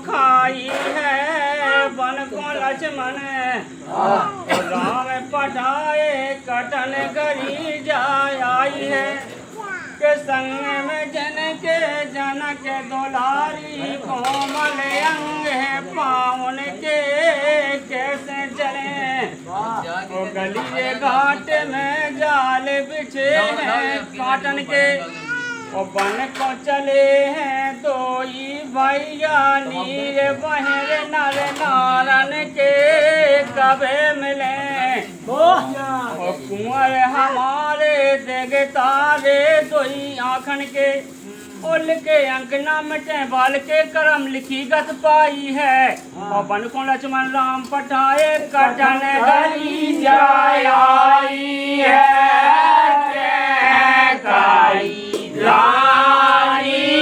खाई है बन को लक्ष्मण राम पठाए कटन करी जाय आई है के संग में जन के जनक दुलारी कोमल अंग है पावन के कैसे चले वो गली घाट में जाल बिछे हैं काटन के और बन को चले हैं दोई भैया नीर बहर नर नारन के कबे मिले और कुंवर हमारे देगता रे दोई आखन के उल के अंकना मिटे बाल के करम लिखी गत पाई है और बन को लक्ष्मण राम पठाए कटन गली जाय आई है काई रानी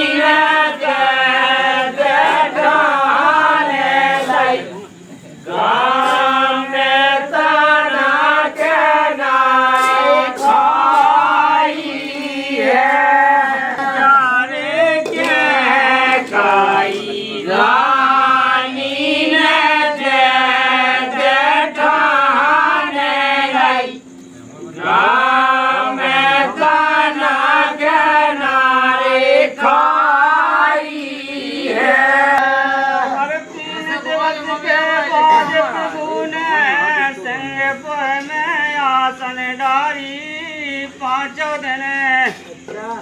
पांचों दिन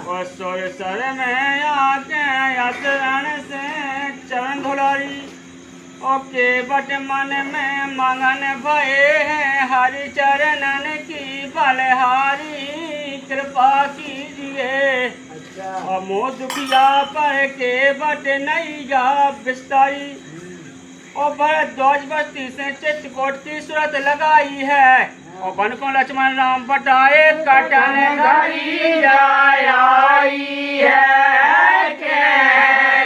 और सोर सर में आके अतरण से चरण धुलारी ओके बट मन में मगन भये हैं हरि चरणन की बलहारी कृपा कीजिए और मोह दुखिया पर के बट नहीं जा बिस्तारी और भरद्वाज बस्ती से चित्रकूट की सूरत लगाई है और बन को लक्ष्मण राम पठाए कटन गली जाय आई है के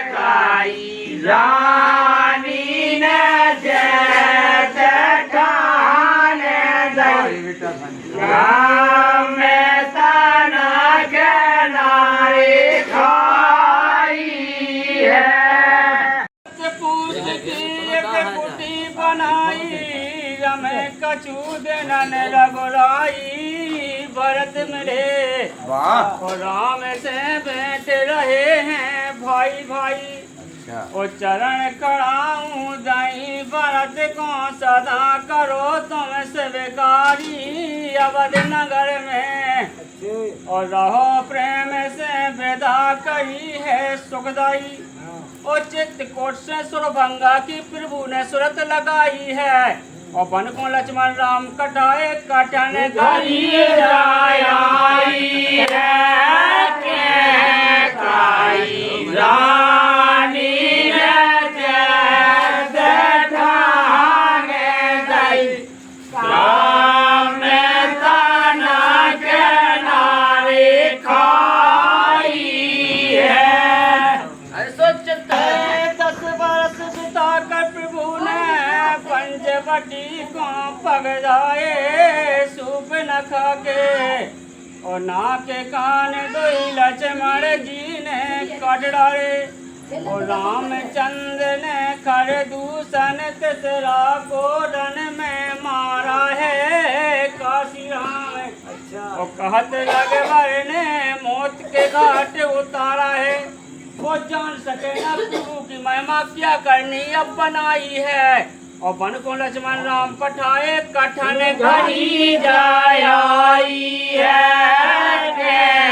काई रानी ने जय ठाने दई राम में तना के नारी खाई है पूछ की कुटी बनाई में कछु दिन रघुराई भरत मिले और राम से बैठ रहे हैं भाई भाई और चरण कड़ाऊं दई भरत को सदा करो तुम स्वीकारी अवध नगर में और रहो प्रेम से विदा कही है सुखदाई और चित्रकूट से सुरभंगा की प्रभु ने सूरत लगाई है और बन को लक्ष्मण राम कटाए कटन गली जाय आई है के काई रानी ने जय ठाने दई राम ने तना के नारी खाई है सोचते 10 वर्ष बिता कर प्रभु ने पंचवटी को पग जाए सूप न खाके और नाके कान दोई लक्ष्मण जी ने काट डाले और रामचंद्र ने खर दूषण तीसरा कोरन में मारा है काशी राम और कहत लगवर ने मौत के घाट उतारा है वो जान सके न प्रभु की महिमा क्या करनी अब बनाई है और बन को लक्ष्मण राम पठाए कटन गली जाय आई है